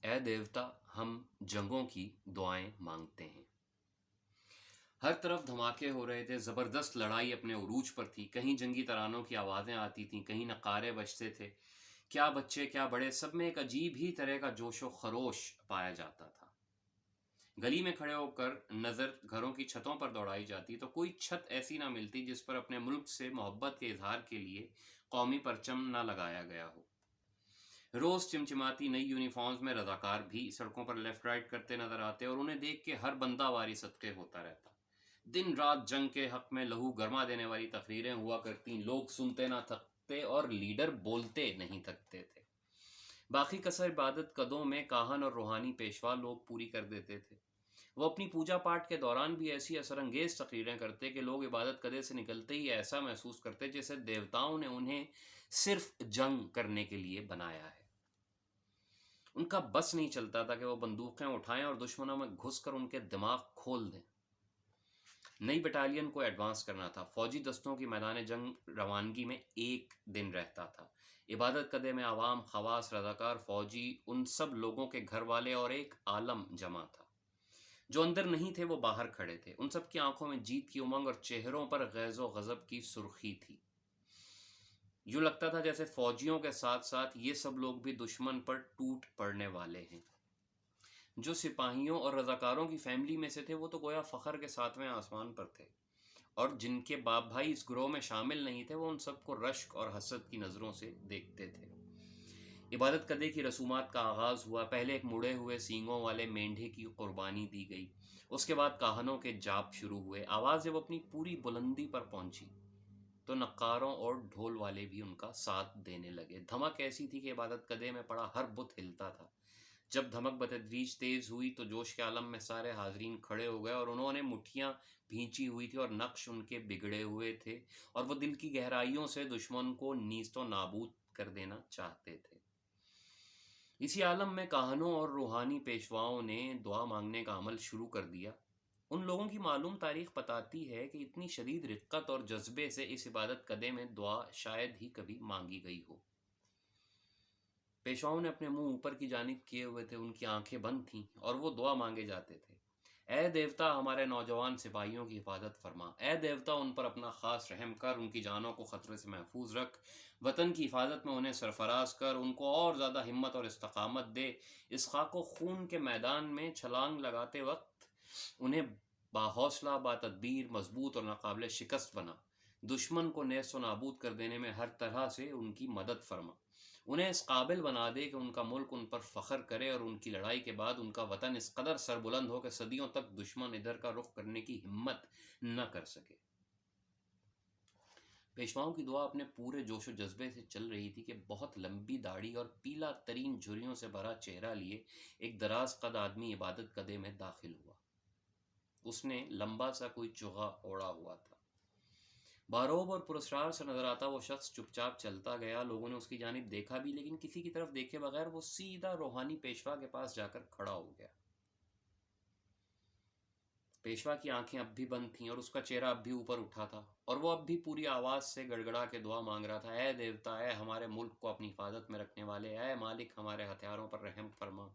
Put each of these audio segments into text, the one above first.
اے دیوتا ہم جنگوں کی دعائیں مانگتے ہیں۔ ہر طرف دھماکے ہو رہے تھے، زبردست لڑائی اپنے عروج پر تھی، کہیں جنگی ترانوں کی آوازیں آتی تھیں، کہیں نقارے بجتے تھے، کیا بچے کیا بڑے، سب میں ایک عجیب ہی طرح کا جوش و خروش پایا جاتا تھا۔ گلی میں کھڑے ہو کر نظر گھروں کی چھتوں پر دوڑائی جاتی تو کوئی چھت ایسی نہ ملتی جس پر اپنے ملک سے محبت کے اظہار کے لیے قومی پرچم نہ لگایا گیا ہو۔ روز چمچماتی نئی یونیفارمز میں رضاکار بھی سڑکوں پر لیفٹ رائٹ کرتے نظر آتے اور انہیں دیکھ کے ہر بندہ واری صدقے ہوتا رہتا۔ دن رات جنگ کے حق میں لہو گرما دینے والی تقریریں ہوا کرتی، لوگ سنتے نہ تھکتے اور لیڈر بولتے نہیں تھکتے تھے۔ باقی کثر عبادت قدوں میں کاہن اور روحانی پیشوا لوگ پوری کر دیتے تھے۔ وہ اپنی پوجا پاٹ کے دوران بھی ایسی اثر انگیز تقریریں کرتے کہ لوگ عبادت قدے سے نکلتے ہی ایسا محسوس کرتے جیسے دیوتاؤں نے انہیں صرف جنگ کرنے کے لیے بنایا ہے۔ ان کا بس نہیں چلتا تھا کہ وہ بندوقیں اٹھائیں اور دشمنوں میں گھس کر ان کے دماغ کھول دیں۔ نئی بٹالین کو ایڈوانس کرنا تھا، فوجی دستوں کی میدان جنگ روانگی میں ایک دن رہتا تھا۔ عبادت قدے میں عوام، خواص، رضاکار، فوجی، ان سب لوگوں کے گھر والے اور ایک عالم جمع تھا۔ جو اندر نہیں تھے وہ باہر کھڑے تھے، ان سب کی آنکھوں میں جیت کی امنگ اور چہروں پر غیظ و غضب کی سرخی تھی۔ یوں لگتا تھا جیسے فوجیوں کے ساتھ ساتھ یہ سب لوگ بھی دشمن پر ٹوٹ پڑنے والے ہیں۔ جو سپاہیوں اور رضاکاروں کی فیملی میں سے تھے وہ تو گویا فخر کے 7ویں آسمان پر تھے، اور جن کے باپ بھائی اس گروہ میں شامل نہیں تھے وہ ان سب کو رشک اور حسد کی نظروں سے دیکھتے تھے۔ عبادت قدے کی رسومات کا آغاز ہوا۔ پہلے ایک مڑے ہوئے سینگوں والے مینڈھے کی قربانی دی گئی، اس کے بعد کاہنوں کے جاپ شروع ہوئے۔ آواز جب اپنی پوری بلندی پر پہنچی تو نقاروں اور ڈھول والے بھی ان کا ساتھ دینے لگے۔ دھمک ایسی تھی کہ عبادت قدے میں پڑا ہر بت ہلتا تھا۔ جب دھمک بتدریج تیز ہوئی تو جوش کے عالم میں سارے حاضرین کھڑے ہو گئے، اور انہوں نے مٹھیاں بھینچی ہوئی تھی اور نقش ان کے بگڑے ہوئے تھے، اور وہ دل کی گہرائیوں سے دشمن کو نیست و نابود کر دینا چاہتے تھے۔ اسی عالم میں کاہنوں اور روحانی پیشواؤں نے دعا مانگنے کا عمل شروع کر دیا۔ ان لوگوں کی معلوم تاریخ بتاتی ہے کہ اتنی شدید رقت اور جذبے سے اس عبادت قدے میں دعا شاید ہی کبھی مانگی گئی ہو۔ پیشواؤں نے اپنے منہ اوپر کی جانب کیے ہوئے تھے، ان کی آنکھیں بند تھیں اور وہ دعا مانگے جاتے تھے۔ اے دیوتا ہمارے نوجوان سپاہیوں کی حفاظت فرما، اے دیوتا ان پر اپنا خاص رحم کر، ان کی جانوں کو خطرے سے محفوظ رکھ، وطن کی حفاظت میں انہیں سرفراز کر، ان کو اور زیادہ ہمت اور استقامت دے، اس خاک و خون کے میدان میں چھلانگ لگاتے وقت انہیں باحوصلہ، باتدبیر، مضبوط اور ناقابل شکست بنا، دشمن کو نیست و نابود کر دینے میں ہر طرح سے ان کی مدد فرما، انہیں اس قابل بنا دے کہ ان کا ملک ان پر فخر کرے، اور ان کی لڑائی کے بعد ان کا وطن اس قدر سربلند ہو کہ صدیوں تک دشمن ادھر کا رخ کرنے کی ہمت نہ کر سکے۔ پیشواؤں کی دعا اپنے پورے جوش و جذبے سے چل رہی تھی کہ بہت لمبی داڑھی اور پیلا ترین جھریوں سے بھرا چہرہ لیے ایک دراز قد آدمی عبادت قدے میں داخل ہوا۔ اس نے لمبا سا کوئی چوغا اوڑا ہوا تھا۔ باروب اور پرسرار سے نظر آتا وہ شخص چپ چاپ چلتا گیا۔ لوگوں نے اس کی جانب دیکھا بھی، لیکن کسی کی طرف دیکھے بغیر وہ سیدھا روحانی پیشوا کے پاس جا کر کھڑا ہو گیا۔ پیشوا کی آنکھیں اب بھی بند تھیں اور اس کا چہرہ اب بھی اوپر اٹھا تھا، اور وہ اب بھی پوری آواز سے گڑ گڑا کے دعا مانگ رہا تھا۔ اے دیوتا، اے ہمارے ملک کو اپنی حفاظت میں رکھنے والے، اے مالک ہمارے ہتھیاروں پر رحم فرما،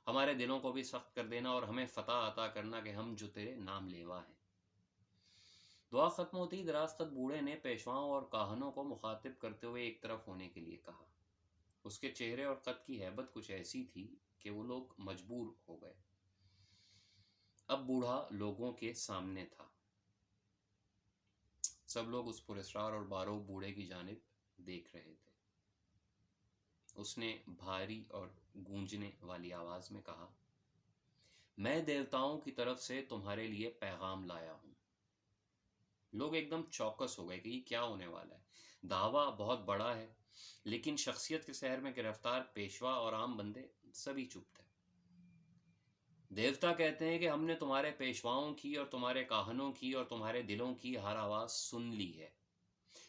ہمارے دلوں کو بھی سخت کر دینا اور ہمیں فتح عطا کرنا کہ ہم جو تیرے نام لیوا ہیں۔ دعا ختم ہوتی ہی دراز قد بوڑھے نے پیشواؤں اور کاہنوں کو مخاطب کرتے ہوئے ایک طرف ہونے کے لیے کہا۔ اس کے چہرے اور قد کی ہیبت کچھ ایسی تھی کہ وہ لوگ مجبور ہو گئے۔ اب بوڑھا لوگوں کے سامنے تھا۔ سب لوگ اس پراسرار اور باروب بوڑھے کی جانب دیکھ رہے تھے۔ اس نے بھاری اور گونجنے والی آواز میں کہا، میں دیوتاؤں کی طرف سے تمہارے لیے پیغام لایا ہوں۔ لوگ ایک دم چوکس ہو گئے کہ یہ کیا ہونے والا ہے۔ دعویٰ بہت بڑا ہے، لیکن شخصیت کے سحر میں گرفتار پیشوا اور عام بندے سبھی چپ تھے۔ دیوتا کہتے ہیں کہ ہم نے تمہارے پیشواؤں کی اور تمہارے کاہنوں کی اور تمہارے دلوں کی ہر آواز سن لی ہے۔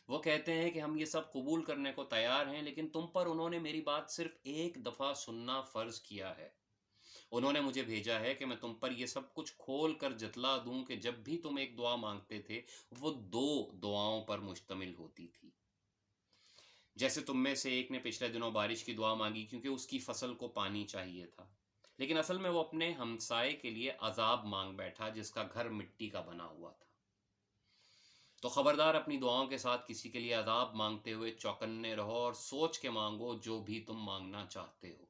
وہ کہتے ہیں کہ ہم یہ سب قبول کرنے کو تیار ہیں، لیکن تم پر انہوں نے میری بات صرف ایک دفعہ سننا فرض کیا ہے۔ انہوں نے مجھے بھیجا ہے کہ میں تم پر یہ سب کچھ کھول کر جتلا دوں کہ جب بھی تم ایک دعا مانگتے تھے وہ 2 دعاؤں پر مشتمل ہوتی تھی۔ جیسے تم میں سے ایک نے پچھلے دنوں بارش کی دعا مانگی کیونکہ اس کی فصل کو پانی چاہیے تھا، لیکن اصل میں وہ اپنے ہمسائے کے لیے عذاب مانگ بیٹھا جس کا گھر مٹی کا بنا ہوا تھا۔ تو خبردار اپنی دعاؤں کے ساتھ کسی کے لیے عذاب مانگتے ہوئے چوکنے رہو اور سوچ کے مانگو جو بھی تم مانگنا چاہتے ہو۔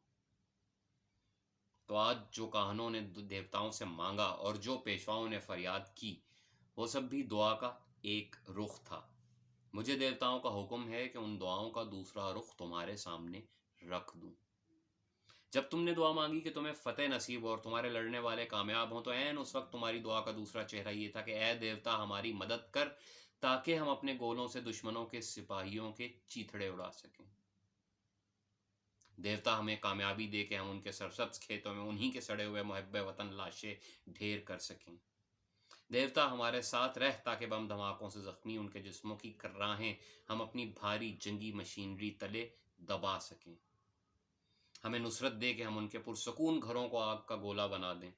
تو آج جو کاہنوں نے دیوتاؤں سے مانگا اور جو پیشواؤں نے فریاد کی، وہ سب بھی دعا کا ایک رخ تھا۔ مجھے دیوتاؤں کا حکم ہے کہ ان دعاؤں کا دوسرا رخ تمہارے سامنے رکھ دوں۔ جب تم نے دعا مانگی کہ تمہیں فتح نصیب ہو اور تمہارے لڑنے والے کامیاب ہوں، تو عین اس وقت تمہاری دعا کا دوسرا چہرہ یہ تھا کہ اے دیوتا ہماری مدد کر تاکہ ہم اپنے گولوں سے دشمنوں کے سپاہیوں کے چیتھڑے اڑا سکیں۔ دیوتا ہمیں کامیابی دے کہ ہم ان کے سرسبز کھیتوں میں انہی کے سڑے ہوئے محب وطن لاشیں ڈھیر کر سکیں۔ دیوتا ہمارے ساتھ رہ تاکہ بم دھماکوں سے زخمی ان کے جسموں کی کرراہیں ہم اپنی بھاری جنگی مشینری تلے دبا سکیں۔ ہمیں نصرت دے کہ ہم ان کے پرسکون گھروں کو آگ کا گولا بنا دیں۔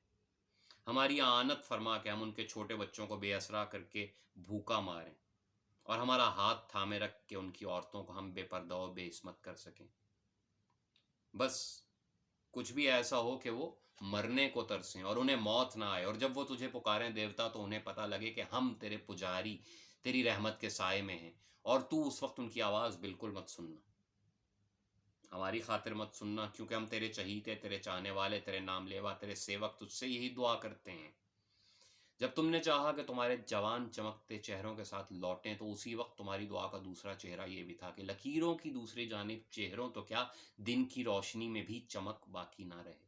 ہماری اعانت فرما کہ ہم ان کے چھوٹے بچوں کو بے اسرا کر کے بھوکا ماریں، اور ہمارا ہاتھ تھامے رکھ کے ان کی عورتوں کو ہم بے پردہ و بے عصمت کر سکیں۔ بس کچھ بھی ایسا ہو کہ وہ مرنے کو ترسیں اور انہیں موت نہ آئے، اور جب وہ تجھے پکاریں دیوتا تو انہیں پتہ لگے کہ ہم تیرے پجاری تیری رحمت کے سائے میں ہیں، اور تو اس وقت ان کی آواز بالکل مت سننا، ہماری خاطر مت سننا، کیونکہ ہم تیرے چہیتے، تیرے چاہنے والے، تیرے نام لیوا، تیرے سیوک تجھ سے یہی دعا کرتے ہیں۔ جب تم نے چاہا کہ تمہارے جوان چمکتے چہروں کے ساتھ لوٹیں، تو اسی وقت تمہاری دعا کا دوسرا چہرہ یہ بھی تھا کہ لکیروں کی دوسری جانب چہروں تو کیا، دن کی روشنی میں بھی چمک باقی نہ رہے۔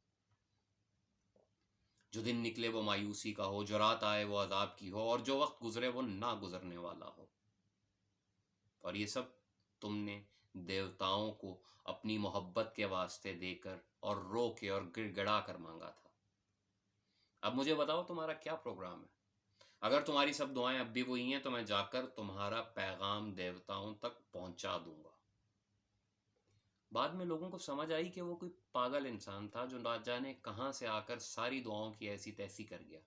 جو دن نکلے وہ مایوسی کا ہو، جو رات آئے وہ عذاب کی ہو، اور جو وقت گزرے وہ نہ گزرنے والا ہو۔ اور یہ سب تم نے دیوتاؤں کو اپنی محبت کے واسطے دے کر اور رو کے اور گڑ گڑا کر مانگا تھا۔ اب مجھے بتاؤ تمہارا کیا پروگرام ہے؟ اگر تمہاری سب دعائیں اب بھی وہی ہیں تو میں جا کر تمہارا پیغام دیوتاؤں تک پہنچا دوں گا۔ بعد میں لوگوں کو سمجھ آئی کہ وہ کوئی پاگل انسان تھا جو نہ جانے کہاں سے آ کر ساری دعاؤں کی ایسی تیسی کر گیا۔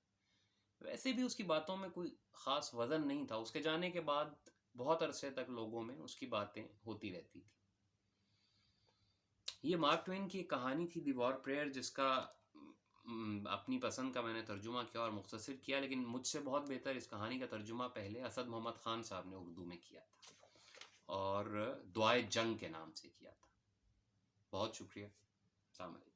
ویسے بھی اس کی باتوں میں کوئی خاص وزن نہیں تھا۔ اس کے جانے کے بعد بہت عرصے تک لوگوں میں اس کی باتیں ہوتی رہتی تھی۔ یہ مارک ٹوین کی ایک کہانی تھی، دی وار پریئر، جس کا اپنی پسند کا میں نے ترجمہ کیا اور مختصر کیا، لیکن مجھ سے بہت بہتر اس کہانی کا ترجمہ پہلے اسد محمد خان صاحب نے اردو میں کیا تھا، اور دعائے جنگ کے نام سے کیا تھا۔ بہت شکریہ، السلام علیکم۔